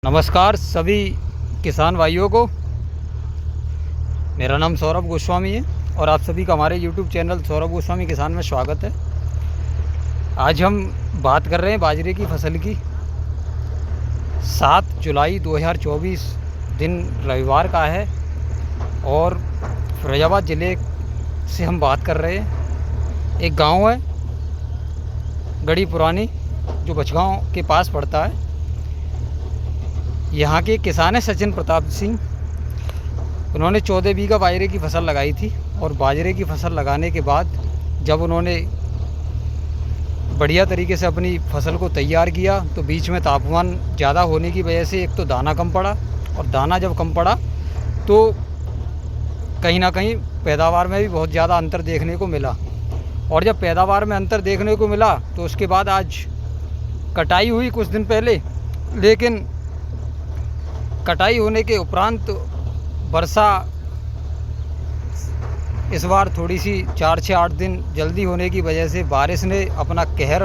नमस्कार सभी किसान भाइयों को। मेरा नाम सौरभ गोस्वामी है और आप सभी का हमारे YouTube चैनल सौरभ गोस्वामी किसान में स्वागत है। आज हम बात कर रहे हैं बाजरे की फसल की। 7 जुलाई 2024 दिन रविवार का है और फिरोजाबाद ज़िले से हम बात कर रहे हैं। एक गांव है गढ़ी पुरानी जो बचगांव के पास पड़ता है। यहाँ के किसान है सचिन प्रताप सिंह। उन्होंने 14 बीघा बाजरे की फसल लगाई थी और बाजरे की फसल लगाने के बाद जब उन्होंने बढ़िया तरीके से अपनी फसल को तैयार किया तो बीच में तापमान ज़्यादा होने की वजह से एक तो दाना कम पड़ा, और दाना जब कम पड़ा तो कहीं ना कहीं पैदावार में भी बहुत ज़्यादा अंतर देखने को मिला। और जब पैदावार में अंतर देखने को मिला तो उसके बाद आज कटाई हुई कुछ दिन पहले, लेकिन कटाई होने के उपरांत वर्षा इस बार थोड़ी सी 4 से 8 दिन जल्दी होने की वजह से बारिश ने अपना कहर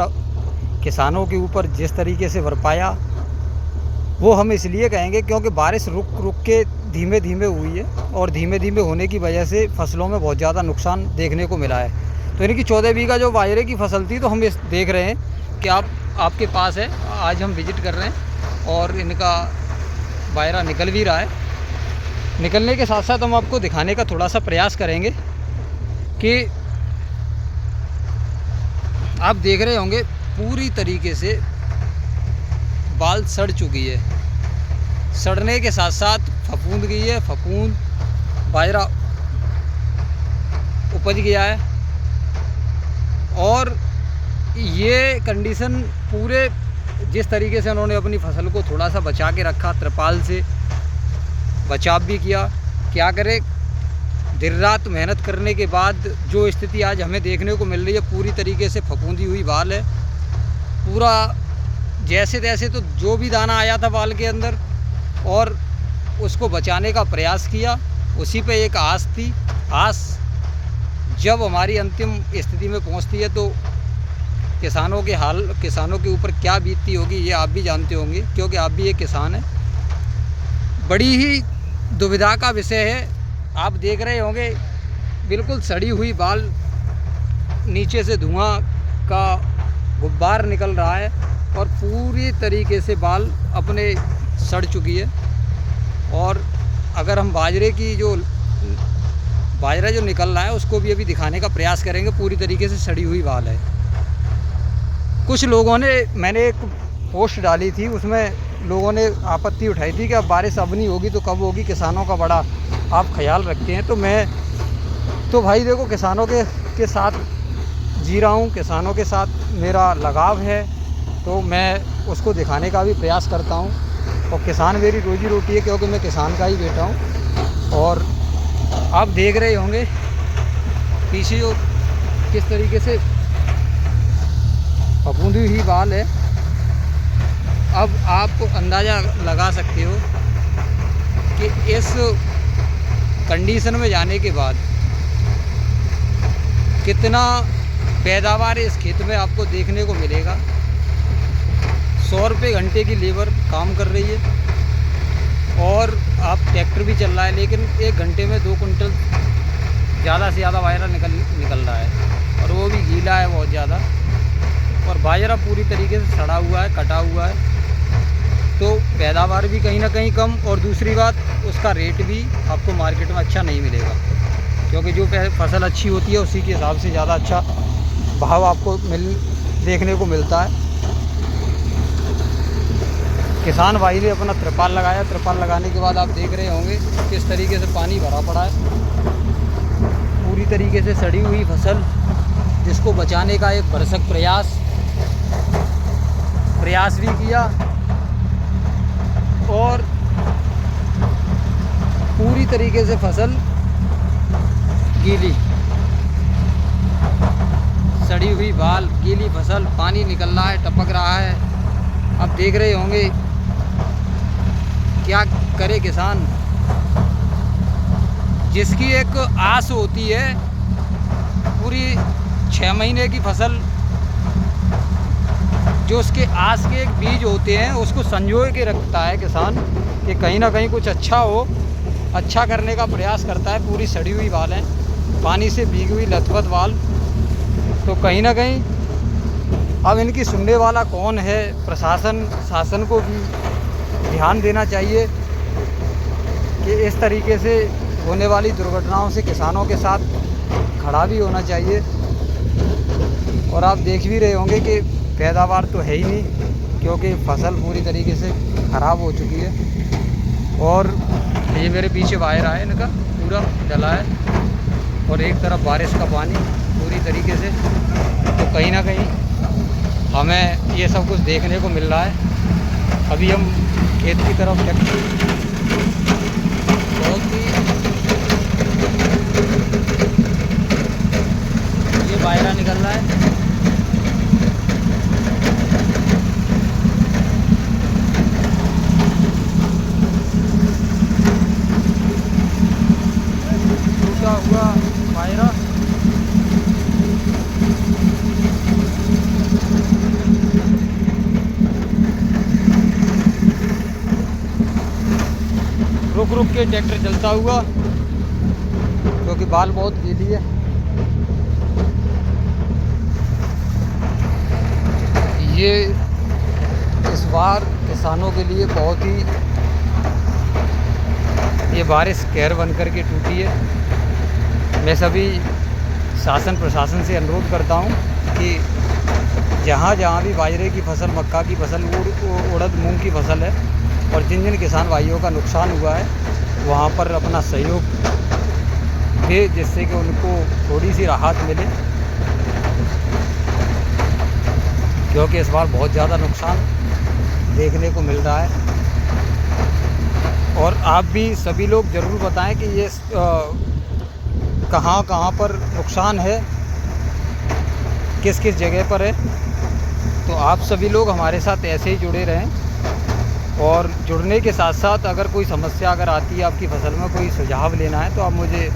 किसानों के ऊपर जिस तरीके से बरपाया वो हम इसलिए कहेंगे क्योंकि बारिश रुक रुक के धीमे धीमे हुई है और धीमे धीमे होने की वजह से फसलों में बहुत ज़्यादा नुकसान देखने को मिला है। तो इनकी 14 बीघा जो बाजरे की फसल थी तो हम इस देख रहे हैं कि आपके पास है। आज हम विज़िट कर रहे हैं और इनका बाजरा निकल भी रहा है। निकलने के साथ साथ हम आपको दिखाने का थोड़ा सा प्रयास करेंगे कि आप देख रहे होंगे पूरी तरीके से बाल सड़ चुकी है। सड़ने के साथ साथ फफूंद गई है, फफूंद बाजरा उपज गया है। और ये कंडीशन पूरे जिस तरीके से उन्होंने अपनी फसल को थोड़ा सा बचा के रखा, त्रिपाल से बचाव भी किया, क्या करे दिन रात मेहनत करने के बाद जो स्थिति आज हमें देखने को मिल रही है पूरी तरीके से फफूंदी हुई बाल है। पूरा जैसे तैसे तो जो भी दाना आया था बाल के अंदर और उसको बचाने का प्रयास किया, उसी पे एक आस थी। आस जब हमारी अंतिम स्थिति में पहुंचती है तो किसानों के ऊपर क्या बीतती होगी ये आप भी जानते होंगे, क्योंकि आप भी एक किसान हैं। बड़ी ही दुविधा का विषय है। आप देख रहे होंगे बिल्कुल सड़ी हुई बाल, नीचे से धुआं का गुब्बार निकल रहा है और पूरी तरीके से बाल अपने सड़ चुकी है। और अगर हम बाजरा जो निकल रहा है उसको भी अभी दिखाने का प्रयास करेंगे। पूरी तरीके से सड़ी हुई बाल है। कुछ लोगों ने, मैंने एक पोस्ट डाली थी उसमें लोगों ने आपत्ति उठाई थी कि अब बारिश अब नहीं होगी तो कब होगी, किसानों का बड़ा आप ख्याल रखते हैं। तो मैं तो भाई देखो किसानों के साथ जी रहा हूँ, किसानों के साथ मेरा लगाव है, तो मैं उसको दिखाने का भी प्रयास करता हूँ। और किसान मेरी रोजी रोटी है क्योंकि मैं किसान का ही बेटा हूँ। और आप देख रहे होंगे पीछे जो किस तरीके से फफूंदी हुई बाल है। अब आप अंदाज़ा लगा सकते हो कि इस कंडीशन में जाने के बाद कितना पैदावार इस खेत में आपको देखने को मिलेगा। 100 रुपये घंटे की लेबर काम कर रही है और आप ट्रैक्टर भी चल रहा है, लेकिन 1 घंटे में 2 कुंटल ज़्यादा से ज़्यादा बाजरा निकल रहा है और वो भी गीला है बहुत ज़्यादा। और बाजरा पूरी तरीके से सड़ा हुआ है, कटा हुआ है, तो पैदावार भी कहीं ना कहीं कम। और दूसरी बात उसका रेट भी आपको मार्केट में अच्छा नहीं मिलेगा, क्योंकि जो फसल अच्छी होती है उसी के हिसाब से ज़्यादा अच्छा भाव आपको देखने को मिलता है। किसान भाई ने अपना त्रिपाल लगाया। त्रिपाल लगाने के बाद आप देख रहे होंगे किस तरीके से पानी भरा पड़ा है। पूरी तरीके से सड़ी हुई फसल जिसको बचाने का एक भरसक प्रयास भी किया और पूरी तरीके से फसल गीली, सड़ी हुई बाल, गीली फसल, पानी निकल रहा है, टपक रहा है। आप देख रहे होंगे क्या करे किसान, जिसकी एक आस होती है पूरी 6 महीने की फसल जो उसके आस के एक बीज होते हैं उसको संजो के रखता है किसान, कि कहीं ना कहीं कुछ अच्छा हो, अच्छा करने का प्रयास करता है। पूरी सड़ी हुई बाल हैं, पानी से भीगी हुई लथपथ बाल। तो कहीं ना कहीं अब इनकी सुनने वाला कौन है? प्रशासन, शासन को भी ध्यान देना चाहिए कि इस तरीके से होने वाली दुर्घटनाओं से किसानों के साथ खड़ा भी होना चाहिए। और आप देख भी रहे होंगे कि पैदावार तो है ही नहीं, क्योंकि फसल पूरी तरीके से ख़राब हो चुकी है। और ये मेरे पीछे वायर आया इनका पूरा डला है, और एक तरफ बारिश का पानी पूरी तरीके से। तो कहीं ना कहीं हमें ये सब कुछ देखने को मिल रहा है। अभी हम खेत की तरफ बहुत ही ये वायरा निकल रहा है। टूटा हुआ वायरा रुक रुक के ट्रैक्टर चलता हुआ, क्योंकि बाल बहुत गीली है। ये इस बार किसानों के लिए बहुत ही ये बारिश कहर बन कर के टूटी है। मैं सभी शासन प्रशासन से अनुरोध करता हूँ कि जहाँ जहाँ भी बाजरे की फसल, मक्का की फसल, उड़द मूंग की फसल है, और जिन जिन किसान भाइयों का नुकसान हुआ है, वहाँ पर अपना सहयोग दे, जिससे कि उनको थोड़ी सी राहत मिले। क्योंकि इस बार बहुत ज़्यादा नुकसान देखने को मिल रहा है। और आप भी सभी लोग ज़रूर बताएं कि ये कहाँ कहाँ पर नुकसान है, किस किस जगह पर है। तो आप सभी लोग हमारे साथ ऐसे ही जुड़े रहें। और जुड़ने के साथ साथ अगर कोई समस्या अगर आती है आपकी फसल में, कोई सुझाव लेना है, तो आप मुझे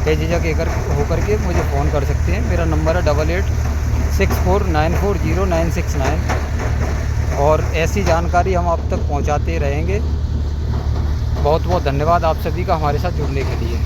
बेझिझक होकर के मुझे फ़ोन कर सकते हैं। मेरा नंबर है 8864940969। और ऐसी जानकारी हम आप तक पहुंचाते रहेंगे। बहुत बहुत धन्यवाद आप सभी का हमारे साथ जुड़ने के लिए।